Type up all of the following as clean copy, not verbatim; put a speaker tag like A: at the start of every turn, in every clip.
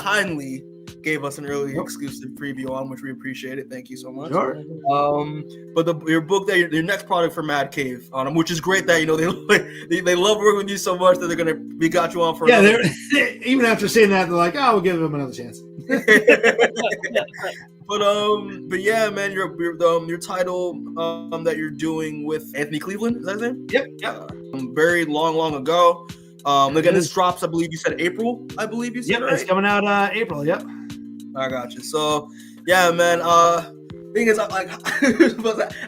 A: kindly gave us an early exclusive preview on, which we appreciate it. Thank you so much.
B: Sure.
A: But your book, that your next product for Mad Cave, which is great that they love working with you so much that we got you on for
B: they're even after saying that, they're like, oh, we'll give them another chance.
A: But yeah, man, your title that you're doing with Anthony Cleveland, is that his name?
B: Yep.
A: Very long ago. Again, this drops, I believe you said April. I believe you said,
B: yep,
A: right?
B: It's coming out April. Yep.
A: I got you. So, yeah, man. Thing is, I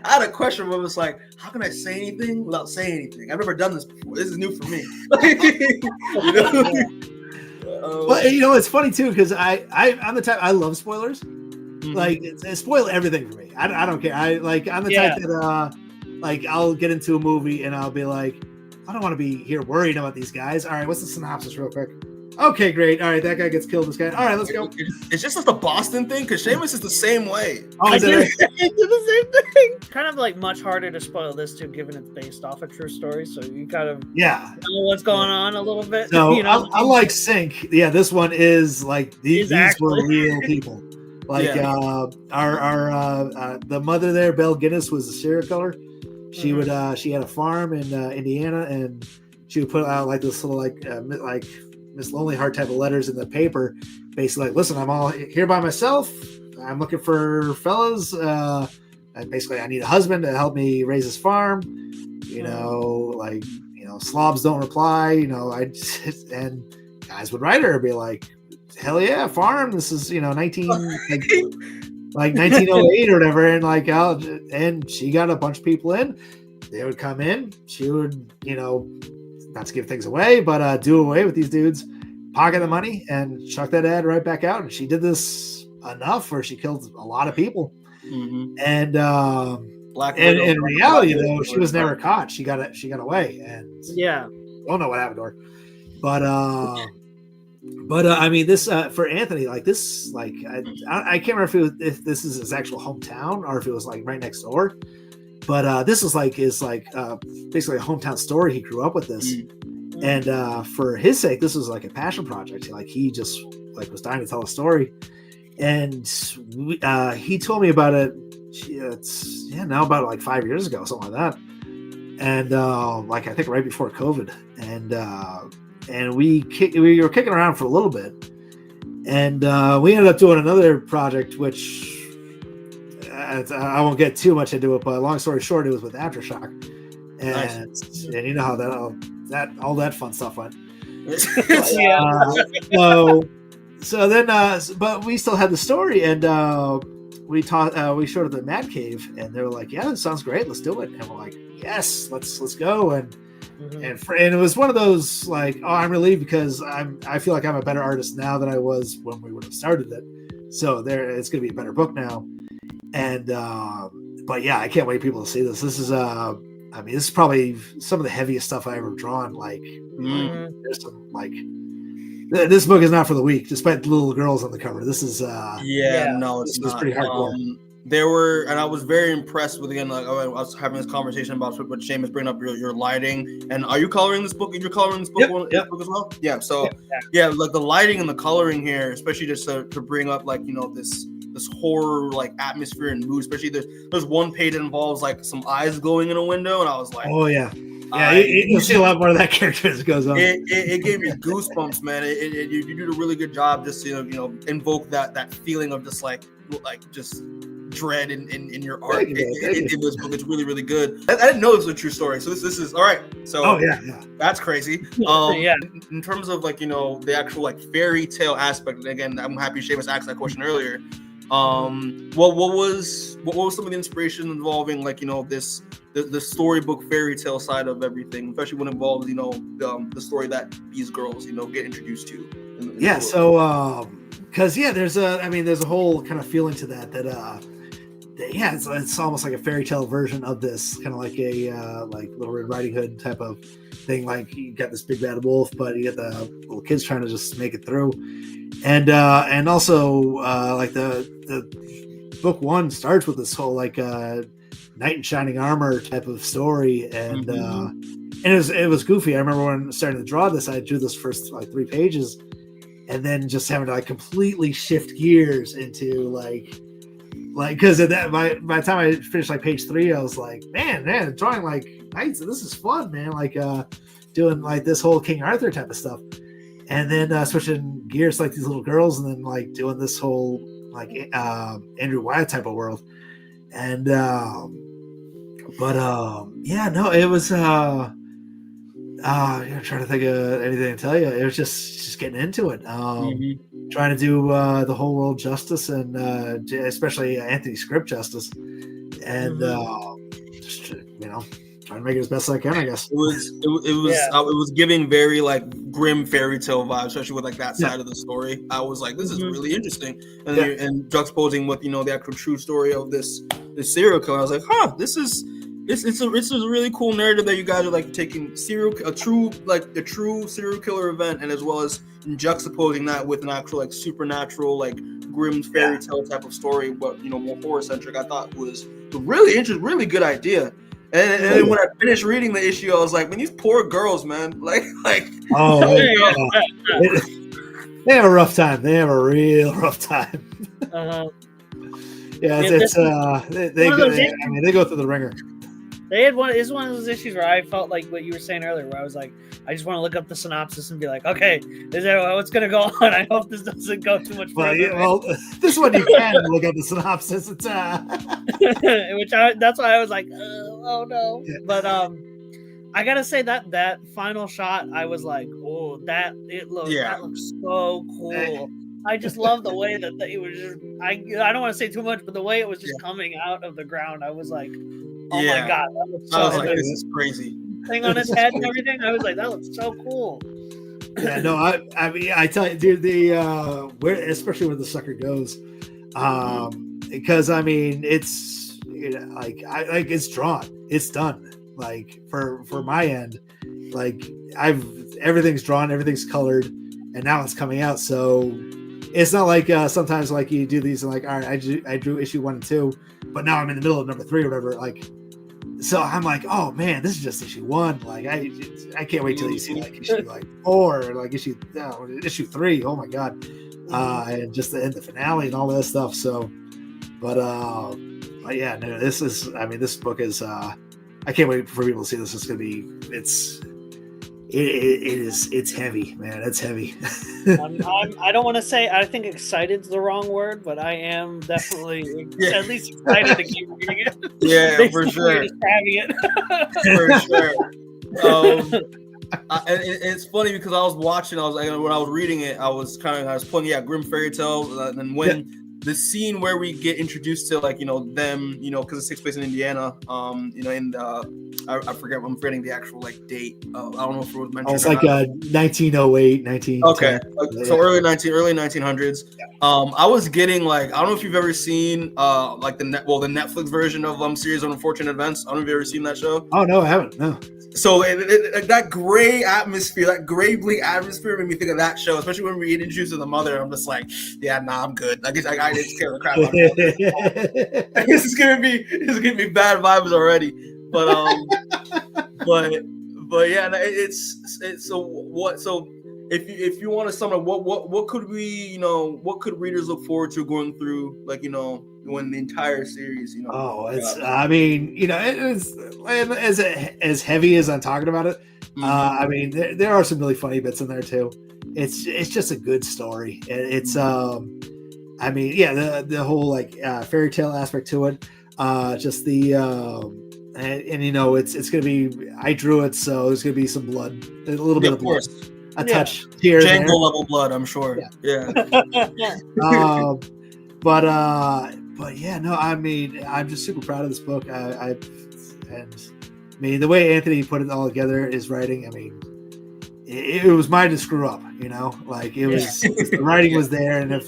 A: had a question where it was like, how can I say anything without saying anything? I've never done this before. This is new for me.
B: Well, it's funny too because I'm the type, I love spoilers. Mm-hmm. Like it spoil everything for me. I don't care. I'm the type that I'll get into a movie and I'll be like, I don't want to be here worried about these guys. All right, what's the synopsis real quick? Okay, great. All right, that guy gets killed. This guy. All right, let's go.
A: It's just like the Boston thing because Seamus is the same way.
B: Oh,
C: it's the same thing. Kind of like much harder to spoil this too, given it's based off a true story. So you kind of know what's going on a little bit.
B: So unlike Sync, this one is like these were real people. Like our the mother there, Belle Guinness, was a serial killer. She would she had a farm in Indiana, and she would put out like this little like Miss Lonely Heart type of letters in the paper, basically like, listen, I'm all here by myself. I'm looking for fellas. And basically, I need a husband to help me raise this farm. Slobs don't reply. And guys would write her and be like, hell yeah, farm. This is 1908 or whatever, and and she got a bunch of people in. They would come in. She would, not to give things away, but do away with these dudes, pocket the money, and chuck that ad right back out. And she did this enough where she killed a lot of people. Mm-hmm. And in reality, though, she was never caught. She got away, and don't know what happened to her. But I mean, this for Anthony, like this, like I can't remember if this is his actual hometown or if it was like right next door. But this is basically a hometown story. He grew up with this, and for his sake, this was like a passion project. Like he just was dying to tell a story, and he told me about it. It's now about like 5 years ago, something like that, and I think right before COVID, and we were kicking around for a little bit, and we ended up doing another project, which I won't get too much into it, but long story short, it was with Aftershock, and nice. And you know how all that fun stuff went. So then, but we still had the story, and we showed it at Mad Cave, and they were like, "Yeah, that sounds great. Let's do it." And we're like, "Yes, let's go." And and it was one of those like, "Oh, I'm relieved because I feel like I'm a better artist now than I was when we would have started it. So it's going to be a better book now." And but yeah, I can't wait for people to see this. This is this is probably some of the heaviest stuff I ever drawn. There's some this book is not for the weak, despite the little girls on the cover. This is
A: it's
B: pretty hardcore.
A: There were, and I was very impressed with, again, I was having this conversation about what Seamus bringing up your lighting. And are you coloring this book? You're coloring this book, book as well? Yeah. So like the lighting and the coloring here, especially just to bring up this horror atmosphere and mood. Especially there's one page that involves some eyes glowing in a window, and I was like,
B: oh yeah. Yeah, you'll see a lot more of that character as it goes on.
A: It gave me goosebumps, man. You did a really good job just invoke that feeling of just just dread in your art in this book. It's really, really good. I didn't know this was a true story, so this is all right. So that's crazy. In terms of the actual fairy tale aspect, and again, I'm happy Seamus asked that question earlier. What was some of the inspiration involving the storybook fairy tale side of everything, especially when it involves the story that these girls get introduced to
B: so because there's a whole kind of feeling to that it's almost like a fairy tale version of this, kind of like a Little Red Riding Hood type of thing. Like you got this big bad wolf, but you get the little kids trying to just make it through. And also the book one starts with this whole knight in shining armor type of story, and it was goofy. I remember when I started to draw this, I drew this first 3 pages, and then just having to like completely shift gears into like because at that by the time I finished like page 3, I was like, man, drawing like knights, and this is fun, man. Like doing like this whole King Arthur type of stuff, and then switching gears to, like these little girls, and then like doing this whole like Andrew Wyatt type of world, and yeah, no, it was I'm trying to think of anything to tell you. It was just getting into it. Trying to do the whole world justice, and especially Anthony's script justice, and just trying to make it as best as I can, I guess.
A: It was giving very like grim fairy tale vibes, especially with like that side of the story. I was like, this is really interesting, and juxtaposing with the actual true story of this serial killer. I was like, this is a really cool narrative that you guys are like taking a true serial killer event, and as well as juxtaposing that with an actual like supernatural, like grim fairy tale type of story, but more horror centric. I thought was a really interesting, really good idea. And then when I finished reading the issue, I was like, man, these poor girls, man, like
B: they have a rough time. They have a real rough time. Yeah, they go through the ringer.
C: They had one of those issues where I felt like what you were saying earlier, where I was like, I just want to look up the synopsis and be like, okay, is that what's going to go on? I hope this doesn't go too much further.
B: This one you can look up the synopsis. It's
C: that's why I was like, oh no. Yeah. But I gotta say that final shot, I was like, oh, that looks so cool. I just love the way that it was just. I don't want to say too much, but the way it was just coming out of the ground, I was like, oh my god, that looks so
A: I was like, this is crazy.
C: Thing on his head and everything, I was like, that looks so cool.
B: Yeah, no, I mean, I tell you, dude, especially where the sucker goes, because I mean, it's it's drawn, it's done. Like for my end, like everything's drawn, everything's colored, and now it's coming out. So it's not like sometimes like you do these and like, all right, I drew issue 1 and 2, but now I'm in the middle of number 3 or whatever. Like, so I'm like, oh man, this is just issue 1. Like I can't wait till you see like issue like 4 or like issue 3. Oh my god, and just the finale and all that stuff. So, but yeah, no, this book is. I can't wait for people to see this. It's gonna be. It's heavy, man. It's heavy.
C: I don't want to say. I think excited's the wrong word, but I am definitely at least excited to keep reading it.
A: Yeah, for sure.
C: Just having it.
A: For sure. It's funny because I was watching. When I was reading it, I was pulling grim fairy tale, and when. The scene where we get introduced to them, because it takes place in Indiana, I forget, I'm forgetting the actual date. I don't know if it was mentioned.
B: It's like 1908, 19.
A: Okay, so early 1900s. Yeah. I was getting I don't know if you've ever seen the Netflix version of series of unfortunate events. I don't know if you've ever seen that show.
B: Oh no, I haven't. No.
A: So that gray atmosphere, that gray bleak atmosphere made me think of that show, especially when we get introduced to the mother. I'm just like, yeah, nah, I'm good. I guess I just scare the crap out of me. It's gonna be bad vibes already. But yeah, it's so what? So if you want to sum up, what could we what could readers look forward to going through when the entire series
B: I mean it's as heavy as I'm talking about it. I mean there are some really funny bits in there too. It's just a good story. It's I mean the whole fairy tale aspect to it, just the and it's gonna be, I drew it, so there's gonna be some blood, a little bit of blood. A touch here,
A: Django level blood, I'm sure. Yeah.
B: But yeah, no, I mean, I'm just super proud of this book. I mean, the way Anthony put it all together, his writing. I mean, it was mine to screw up. Like it was the writing was there, and if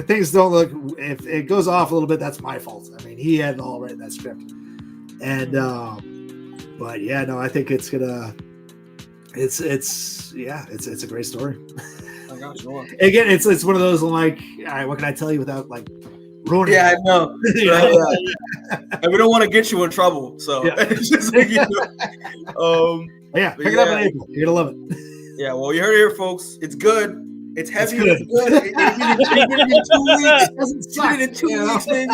B: things don't look, if it goes off a little bit, that's my fault. I mean, he had it all right in that script, and but yeah, no, I think it's gonna. It's a great story. Again, it's one of those all right, what can I tell you without ruining it?
A: I know. And we don't want to get you in trouble, so it's just
B: pick it up in April. You're gonna love it.
A: Yeah, well, you heard it here, folks. It's good. It's heavy.
B: It's good.
A: It's good. It did it in 2 weeks.
B: It doesn't suck.
A: Did it in 2 weeks, baby.